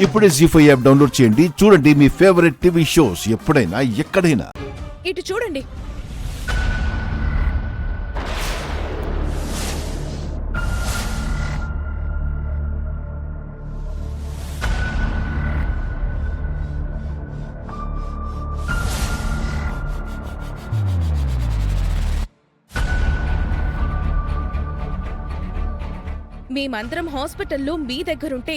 ఇప్పుడే జీ5 app download చేయండి. చూడండి మీ ఫేవరెట్ టీవీ షోస్ ఎప్పుడైనా ఎక్కడైనా. ఇటు చూడండి. మేమందరం హాస్పిటల్లో మీ దగ్గరుంటే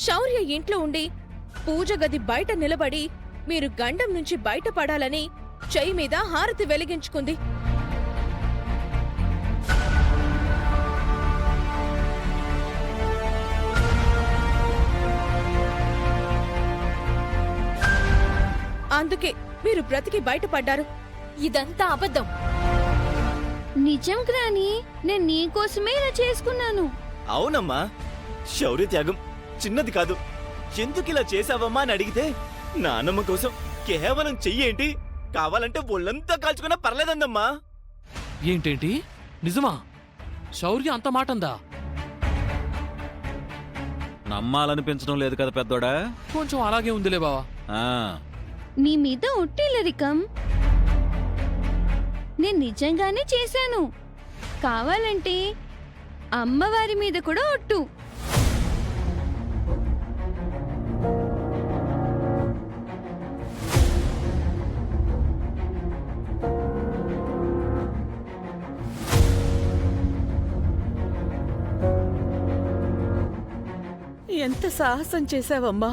శౌర్య ఇంట్లో ఉండి పూజ గది బయట నిలబడి మీరు గండం నుంచి బయటపడాలని చెయ్యి మీద హారతి వెలిగించుకుంది. అందుకే మీరు బ్రతికి బయటపడ్డారు. ఇదంతా అబద్ధం. నిజం గ్రాని, నేను నీకోసమే ఇలా చేసుకున్నాను. అవునమ్మా, శౌర్య త్యాగం చిన్నది కాదు. ఎందుకిలా చేశావమ్మా అని అడిగితే నానమ్మ కోసం కేవలం చెయ్యేంటి, కావాలంటే ఒళ్ళంతా కాల్చుకున్నా పర్లేదందమ్మా. ఏంటేంటి నిజమా? శౌర్య అంత మాటందా? నమ్మాలనిపించడం లేదు కదా పెద్దోడా. కొంచెం అలాగే ఉందిలే బావా. నీ మీద ఒట్టిల్లరికం, నేను నిజంగానే చేశాను. కావాలంటే అమ్మవారి మీద కూడా ఒట్టు. ఎంత సాహసం చేశావమ్మా!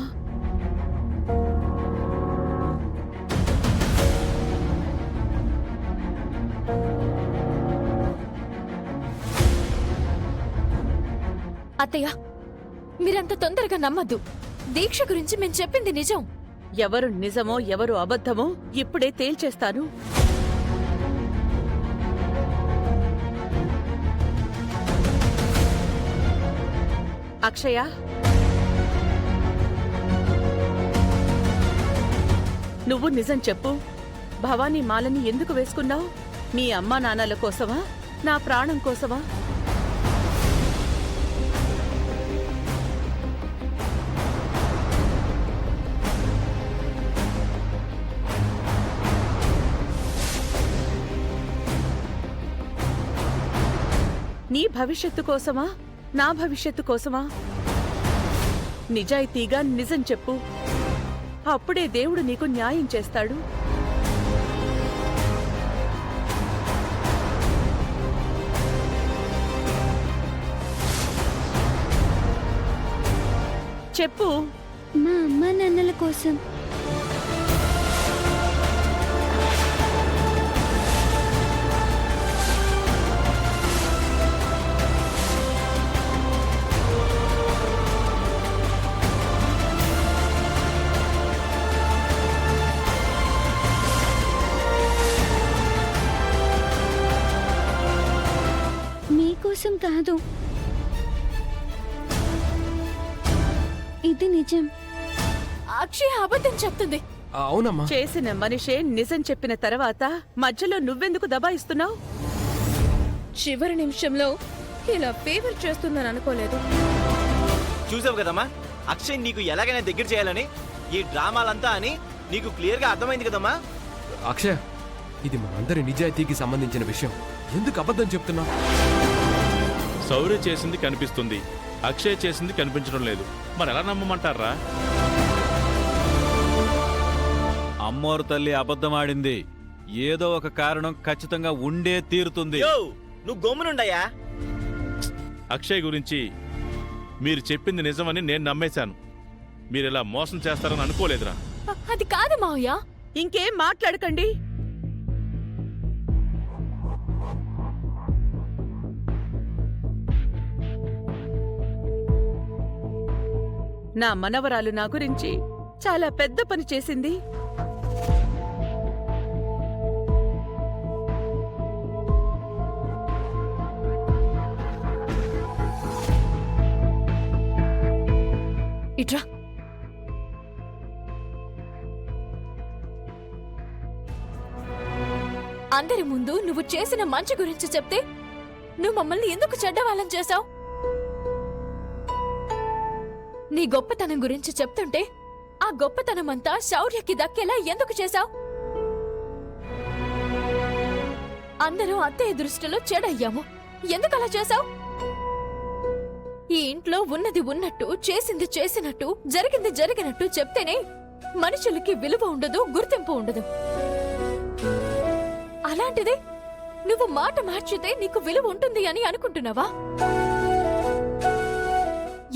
అత్తయ్య, మీరంత తొందరగా నమ్మద్దు. దీక్ష గురించి మేము చెప్పింది నిజం. ఎవరు నిజమో ఎవరు అబద్ధమో ఇప్పుడే తేల్చేస్తాను. అక్షయ, నువ్వు నిజం చెప్పు. భవానీ మాలని ఎందుకు వేసుకున్నావు? మీ అమ్మా నాన్నల కోసమా, నా ప్రాణం కోసమా? నీ భవిష్యత్తు కోసమా, నా భవిష్యత్తు కోసమా? నిజాయితీగా నిజం చెప్పు. అప్పుడే దేవుడు నీకు న్యాయం చేస్తాడు. చెప్పు. మా అమ్మా నాన్నల కోసం. మీకోసం కాదు, ఇది నిజం. అక్షయ అబద్ధం చెప్తుంది. అవునమ్మా. చేసిన మనిషే నిజం చెప్పిన తర్వాత మధ్యలో నువ్వెందుకు దబాయిస్తున్నావు? చివరి నిమిషంలో ఇలా ఫేవర్ చేస్తుందని అనుకోలేదు. చూసావు కదమ్మా, అక్షయ్ నీకు ఎలాగైనా దగ్గర చేయాలని ఈ డ్రామాలంతా అని నీకు క్లియర్ గా అర్థమైంది కదమ్మా. అక్షయ్, ఇది మనందరి నిజాయితీకి సంబంధించిన విషయం. ఎందుకు అబద్ధం చెప్తున్నావు? శౌర్య చేసింది కనిపిస్తుంది, అక్షయ్ చేసింది కనిపించడం లేదు. మరి ఎలా నమ్మమంటారా? అమ్మోరు తల్లి అబద్ధమాడింది. ఏదో ఒక కారణం ఖచ్చితంగా ఉండే తీరుతుంది. నువ్వు గమ్మునుండయా. అక్షయ్ గురించి మీరు చెప్పింది నిజమని నేను నమ్మేశాను. మీరిలా మోసం చేస్తారని అనుకోలేదురా. అది కాదు మావయ్య. ఇంకేం మాట్లాడకండి. నా మనవరాలు నా గురించి చాలా పెద్ద పని చేసింది. ఇట్రా. అందరి ముందు నువ్వు చేసిన మంచి గురించి చెప్తే నువ్వు మమ్మల్ని ఎందుకు చెడ్డవాళ్ళని చేశావు? నీ గొప్పతనం గురించి చెప్తుంటే ఆ గొప్పతనమంతా శౌర్యకి దక్కేలా ఎందుకు చేశావు? అందరూ అత్తయ్య దృష్టిలో చెడయ్యాము. ఎందుకలా చేశావు? ఈ ఇంట్లో ఉన్నది ఉన్నట్టు, చేసింది చేసినట్టు, జరిగింది జరిగినట్టు చెప్తేనే మనుషులకి విలువ ఉండదు, గుర్తింపు ఉండదు. అలాంటిది నువ్వు మాట మార్చితే నీకు విలువ ఉంటుంది అని అనుకుంటున్నావా?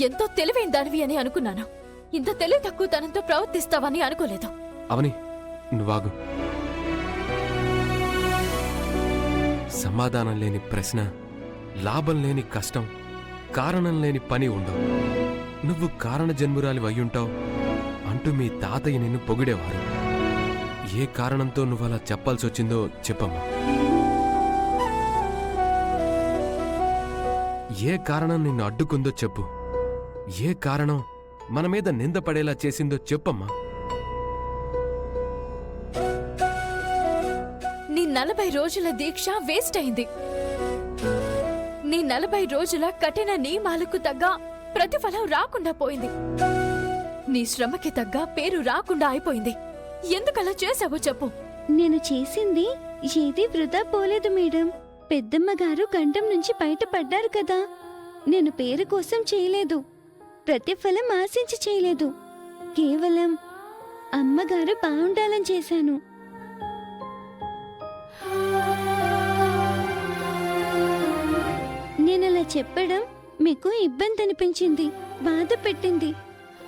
ఎంతో తెలివైన దానివి అని అనుకున్నాను. ఇంత తెలివి తక్కువతనంతో ప్రవర్తిస్తావని అనుకోలేదు. అవని, నువ్వాగు. సమాధానం లేని ప్రశ్న, లాభం లేని కష్టం, కారణం లేని పని ఉండవు. నువ్వు కారణ జన్మురాలి అయ్యుంటావు అంటూ మీ తాతయ్య నిన్ను పొగిడేవారు. ఏ కారణంతో నువ్వలా చెప్పాల్సొచ్చిందో చెప్పమ్మా. ఏ కారణం నిన్ను అడ్డుకుందో చెప్పు. ఏ కారణం మన మీద నింద పడేలా చేసిందో చెప్పమ్మా. నీ 40 రోజుల దీక్ష వేస్ట్ అయింది. నీ 40 రోజుల కఠిన నియమాలకు తగ్గ ప్రతిఫలం రాకుండా పోయింది. నీ శ్రమకి తగ్గ పేరు రాకుండా అయిపోయింది. ఎందుకలా చేసావో చెప్పు. నేను చేసింది ఏదీ వృధా పోలేదు మేడం. పెద్దమ్మ గారు గండం నుంచి బయటపడ్డారు కదా. నేను పేరు కోసం చేయలేదు, ప్రతిఫలం ఆశించి చేయలేదు. కేవలం అమ్మగారు బాగుండాలని చేశాను. నేనలా చెప్పడం మీకు ఇబ్బంది అనిపించింది, బాధ పెట్టింది,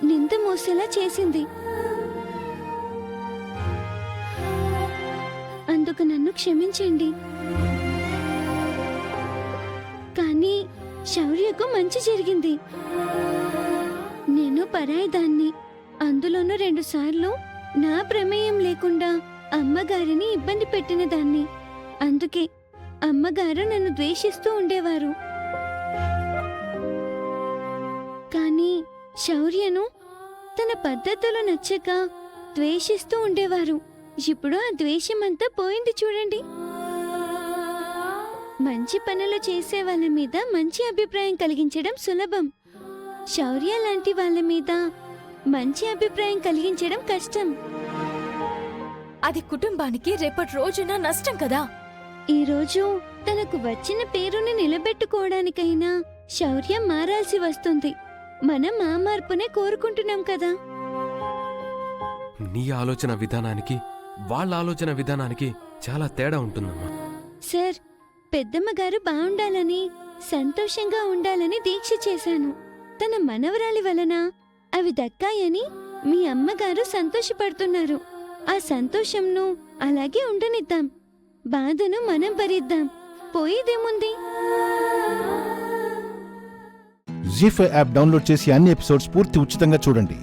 నింద మోసేలా చేసింది. అందుకు నన్ను క్షమించండి. కానీ శౌర్యకు మంచి జరిగింది. నేను పరాయిదాన్ని, అందులోనూ 2 సార్లు నా ప్రమేయం లేకుండా అమ్మగారిని ఇబ్బంది పెట్టిన దాన్ని. అందుకే అమ్మగారు నన్ను ద్వేషిస్తూ ఉండేవారు. కానీ శౌర్యను తన పద్ధతులు నచ్చక ద్వేషిస్తూ ఉండేవారు. ఇప్పుడు ఆ ద్వేషమంతా పోయింది చూడండి. మంచి పనులు చేసే వాళ్ళ మీద మంచి అభిప్రాయం కలిగించడం సులభం. శౌర్య లాంటి వాళ్ళ మీద మంచి అభిప్రాయం కలిగించడం కష్టం. అది కుటుంబానికి రేపటి రోజున నష్టం కదా. ఈ రోజు తనకు వచ్చిన పేరుని నిలబెట్టుకోవడానికైనా శౌర్య మారాల్సి వస్తుంది. మనం ఆ మార్పునే కోరుకుంటున్నాం కదా. నీ ఆలోచన విధానానికి వాళ్ళ ఆలోచన విధానానికి చాలా తేడా ఉంటుందమ్మా. సార్, పెద్దమ్మ గారు బాగుండాలని, సంతోషంగా ఉండాలని దీక్ష చేశాను. తన మనవరాలి వలన అవి దక్కాయని మీ అమ్మగారు సంతోషపడుతున్నారు. ఆ సంతోషంను అలాగే ఉండనిద్దాం. బాధను మనం భరిద్దాం. పోయేదేముంది? జీ5 యాప్ డౌన్లోడ్ చేసి అన్ని ఎపిసోడ్స్ పూర్తి ఉచితంగా చూడండి.